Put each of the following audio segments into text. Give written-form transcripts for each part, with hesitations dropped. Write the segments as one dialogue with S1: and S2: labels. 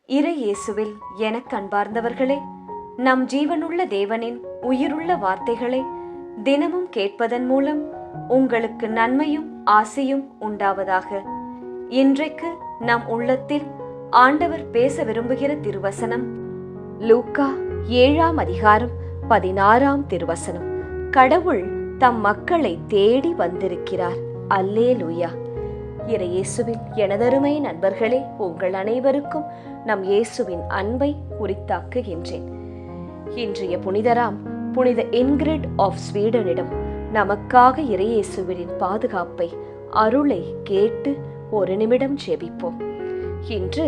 S1: இறை இயேசுவில் எனக் அன்பார்ந்தவர்களே, நம் ஜீவனுள்ள தேவனின் உயிருள்ள வார்த்தைகளை தினமும் கேட்பதன் மூலம் உங்களுக்கு நன்மையும் ஆசையும் உண்டாவதாக. இன்றைக்கு நம் உள்ளத்தில் ஆண்டவர் பேச விரும்புகிற திருவசனம் லூக்கா 7ஆம் அதிகாரம் 16ஆம் திருவசனம். கடவுள் தம் மக்களை தேடி வந்திருக்கிறார். அல்லேலூயா. இறை இயேசுவில் எனதருமை நண்பர்களே, உங்கள் அனைவருக்கும் நம் இயேசுவின் அன்பை உரித்தாக்குகின்றேன். இன்றைய புனிதராம் புனித இன்கிரிட் ஆஃப் ஸ்வீடனிடம் நமக்காக இறை இயேசுவின் பாதுகாப்பை அருளை கேட்டு ஒரு நிமிடம் ஜெபிப்போம். இன்று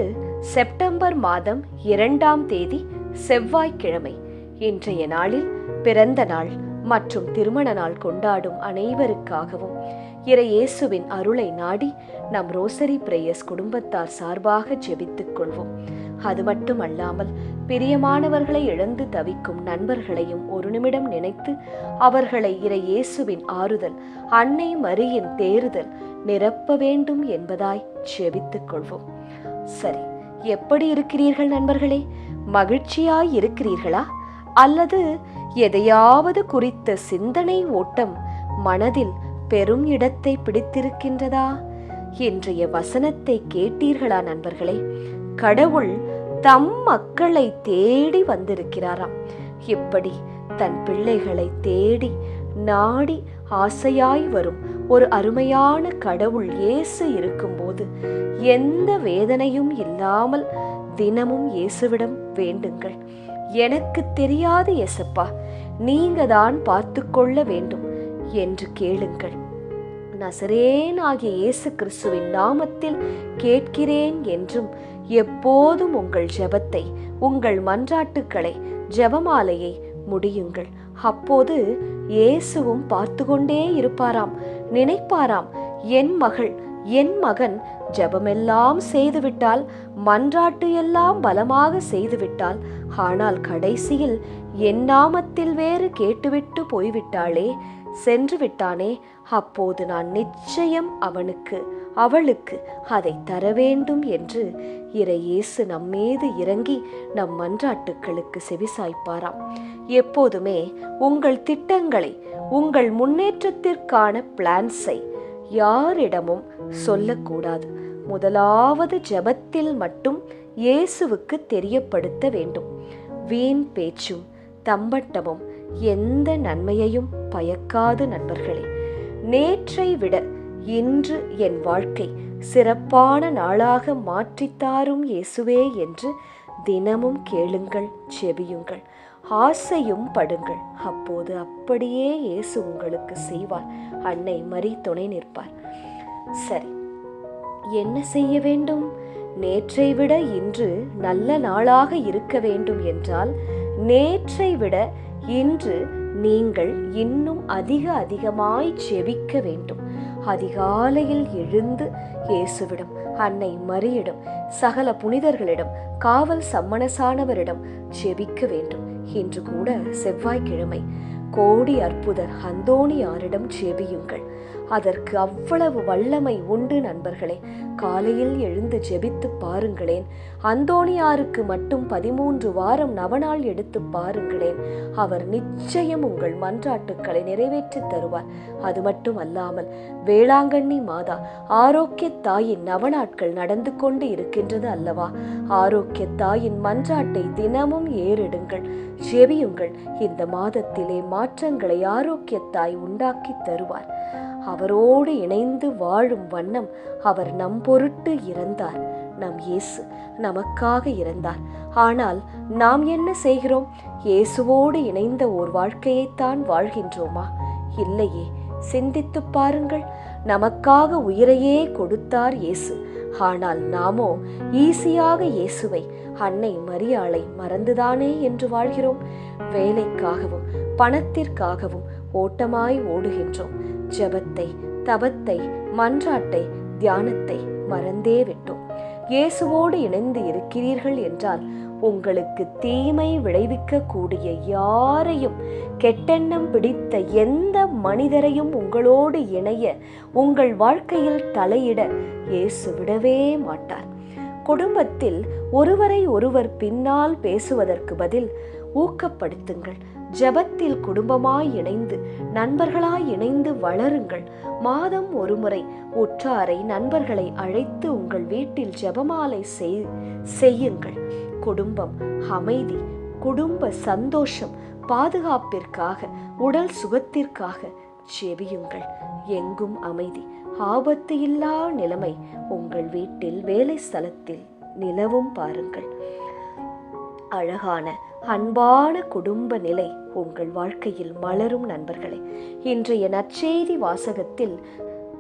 S1: செப்டம்பர் மாதம் 2ஆம் தேதி செவ்வாய்க்கிழமை. இன்றைய நாளில் பிறந்த நாள் மற்றும் திருமண நாள் கொண்டாடும் அனைவருக்காகவும் இறை இயேசுவின் அருளை நாடி நம் ரோசரி பிரேயர்ஸ் குடும்பத்தார் சார்பாக ஜெபித்துக் கொள்வோம். அது மட்டுமல்லாமல் பிரியமானவர்களை இழந்து தவிக்கும் நண்பர்களையும் ஒரு நிமிடம் நினைத்து அவர்களை இறை இயேசுவின் ஆறுதல், அன்னை மரியின் தேறுதல் நிரப்ப வேண்டும் என்பதாய் ஜெபித்துக் கொள்வோம். சரி, எப்படி இருக்கிறீர்கள் நண்பர்களே? மகிழ்ச்சியாய் இருக்கிறீர்களா? அல்லது எதையாவது குறித்த சிந்தனை ஓட்டம் மனதில் பெரும் இடத்தை பிடித்திருக்கின்றதா? இன்றைய வசனத்தை கேட்டீர்களா நண்பர்களே? கடவுள் தம் மக்களை தேடி வந்திருக்கிறாராம். இப்படி தன் பிள்ளைகளை தேடி நாடி ஆசையாய் வரும் ஒரு அருமையான கடவுள் இயேசு இருக்கும்போது எந்த வேதனையும் இல்லாமல் தினமும் இயேசுவிடம் வேண்டுங்கள். எனக்கு தெரியாது இயேசப்பா, நீங்க தான் பார்த்து கொள்ள வேண்டும் என்று கேளுங்கள். நசரேனாகிய இயேசு கிறிஸ்துவின் நாமத்தில் கேட்கிறேன் என்றும் எப்போதும் உங்கள் ஜெபத்தை, உங்கள் மன்றாட்டுக்களை, ஜெபமாலையை முடியுங்கள். அப்போது இயேசுவும் பார்த்து கொண்டே இருப்பாராம், நினைப்பாராம், என் மகள், என் மகன் ஜெபமெல்லாம் செய்துவிட்டால், மன்றாட்டு எல்லாம் பலமாக செய்துவிட்டால், ஆனால் கடைசியில் என் நாமத்தில் வேறு கேட்டுவிட்டு போய்விட்டாளே, சென்று விட்டானே, அப்போது நான் நிச்சயம் அவனுக்கு அவளுக்கு அதை தர வேண்டும் என்று இறை இயேசு நம்மீது இறங்கி நம் மன்றாட்டுக்களுக்கு செவிசாய்ப்பாராம். எப்போதுமே உங்கள் திட்டங்களை, உங்கள் முன்னேற்றத்திற்கான பிளான்ஸை யாரிடமும் சொல்லக்கூடாது. முதலாவது ஜெபத்தில் மட்டும் இயேசுவுக்கு தெரியப்படுத்த வேண்டும். வீண் பேச்சும் தம்பட்டமும் எந்த நன்மையையும் பயக்காது நண்பர்களே. நேற்றை விட இன்று என் வாழ்க்கை சிறப்பான நாளாக மாற்றித்தாரும் இயேசுவே என்று தினமும் கேளுங்கள், செபியுங்கள், ஆசையும் படுங்கள். அப்போது அப்படியே இயேசு உங்களுக்கு செய்வார். அன்னை மரி துணை நிற்பார். சரி, என்ன செய்ய வேண்டும்? நேற்றை விட இன்று நல்ல நாளாக இருக்க வேண்டும் என்றால் நேற்றை விட இன்று நீங்கள் இன்னும் அதிகமாய் ஜெபிக்க வேண்டும். அதிகாலையில் எழுந்து இயேசுவிடம், அன்னை மரியிடம், சகல புனிதர்களிடம், காவல் சம்மனசானவரிடம் ஜெபிக்க வேண்டும். இன்று கூட செவ்வாய்க்கிழமை. கோடி அற்புதர் அந்தோணியாரிடம் ஜெபியுங்கள். அதற்கு அவ்வளவு வல்லமை உண்டு நண்பர்களே. காலையில் எழுந்து ஜெபித்து பாருங்களேன். அந்தோணியாருக்கு மட்டும் 13 வாரம் நவநாள் எடுத்து பாருங்களேன். அவர் நிச்சயம் உங்கள் மன்றாட்டுக்களை நிறைவேற்றி தருவார். அது மட்டும் அல்லாமல் வேளாங்கண்ணி மாதா ஆரோக்கிய தாயின் நவநாட்கள் நடந்து கொண்டு இருக்கின்றது அல்லவா? ஆரோக்கிய தாயின் மன்றாட்டை தினமும் ஏறெடுங்கள், ஜெபியுங்கள். இந்த மாதத்திலே மாற்றங்களை ஆரோக்கிய தாய் உண்டாக்கி தருவார். அவரோடு இணைந்து வாழும் வண்ணம் அவர் நம் பொருட்டு இறந்தார். நம் இயேசு நமக்காக இறந்தார். ஆனால் நாம் என்ன செய்கிறோம்? இயேசுவோடு இணைந்த ஓர் வாழ்க்கையைத்தான் வாழ்கின்றோமா? இல்லையே. சிந்தித்து பாருங்கள். நமக்காக உயிரையே கொடுத்தார் இயேசு. ஆனால் நாமோ ஈஸியாக இயேசுவை, அன்னை மரியாளை மறந்துதானே என்று வாழ்கிறோம். வேலைக்காகவும் பணத்திற்காகவும் ஓட்டமாய் ஓடுகின்றோம். ஜெபத்தை, தபத்தை, மன்றாட்டை, தியானத்தை மறந்தே விட்டோம். இயேசுவோடு இணைந்து இருக்கிறீர்கள் என்றால் உங்களுக்கு தீமை விளைவிக்க கூடிய யாரையும், கெட்டெண்ணம் பிடித்த எந்த மனிதரையும் உங்களோடு இணைய, உங்கள் வாழ்க்கையில் தலையிட இயேசு விடவே மாட்டார்.
S2: குடும்பத்தில் ஒருவரை ஒருவர் பின்னால் பேசுவதற்கு பதில் ஊக்கப்படுத்துங்கள். ஜெபத்தில் குடும்பமாய் இணைந்து, நண்பர்களாய் இணைந்து வளருங்கள். மாதம் ஒருமுறை உற்றாரை, நண்பர்களை அழைத்து உங்கள் வீட்டில் ஜெபமாலை செய்யுங்கள். குடும்பம் அமைதி, குடும்ப சந்தோஷம், பாதுகாப்பிற்காக, உடல் சுகத்திற்காக ஜெபியுங்கள். எங்கும் அமைதி, ஆபத்து இல்லா நிலைமை உங்கள் வீட்டில், வேலை ஸ்தலத்தில் நிலவும் பாருங்கள். அழகான அன்பான குடும்ப நிலை உங்கள் வாழ்க்கையில் மலரும். நண்பர்களே, இன்றைய நற்செய்தி வாசகத்தில்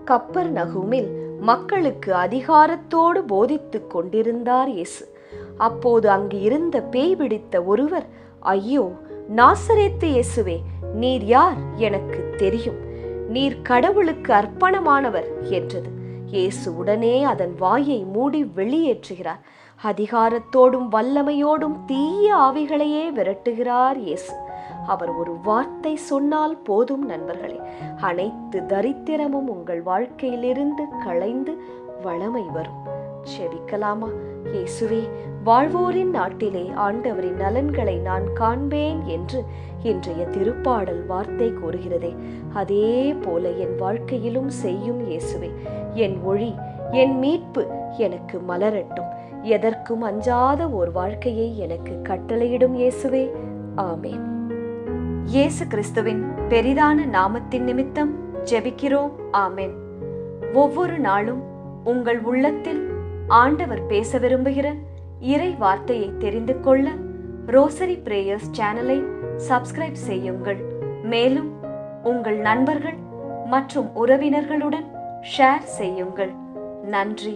S2: கப்பர்நகூமில் மக்களுக்கு அதிகாரத்தோடு போதித்துக் கொண்டிருந்தார் இயேசு. அப்போது அங்கு இருந்த பேய் பிடித்த ஒருவர், ஐயோ, நாசரேத்து இயேசுவே, நீர் யார்? எனக்கு தெரியும், நீர் கடவுளுக்கு அர்ப்பணமானவர் என்றது. இயேசு உடனே அதன் வாயை மூடி வெளியேற்றுகிறார். அதிகாரத்தோடும் வல்லமையோடும் தீய ஆவிகளையே விரட்டுகிறார் இயேசு. அவர் ஒரு வார்த்தை சொன்னால் போதும் நண்பர்களே, அனைத்து தரித்திரமும் உங்கள் வாழ்க்கையிலிருந்து களைந்து வளமை வரும். செபிக்கலாமா? இயேசுவே, வாழ்வோரின் நாட்டிலே ஆண்டவரின் நலன்களை நான் காண்பேன் என்று இன்றைய திருப்பாடல் வார்த்தை கூறுகிறதே, அதே போல என் வாழ்க்கையிலும் செய்யும் இயேசுவே. என் ஒளி, என் மீட்பு எனக்கு மலரட்டும். எதற்கும் அஞ்சாத ஒரு வாழ்க்கையை எனக்கு கட்டளையிடும் இயேசுவே. ஆமேன். இயேசு கிறிஸ்துவின் பெரிதான நாமத்தின் நிமித்தம் ஜெபிக்கிறோம். ஆமேன். ஒவ்வொரு நாளும் உங்கள் உள்ளத்தில் ஆண்டவர் பேச விரும்புகிற இறை வார்த்தையை தெரிந்து கொள்ள ரோசரி பிரேயர்ஸ் சேனலை சப்ஸ்கிரைப் செய்யுங்கள். மேலும் உங்கள் நண்பர்கள் மற்றும் உறவினர்களுடன் ஷேர் செய்யுங்கள். நன்றி.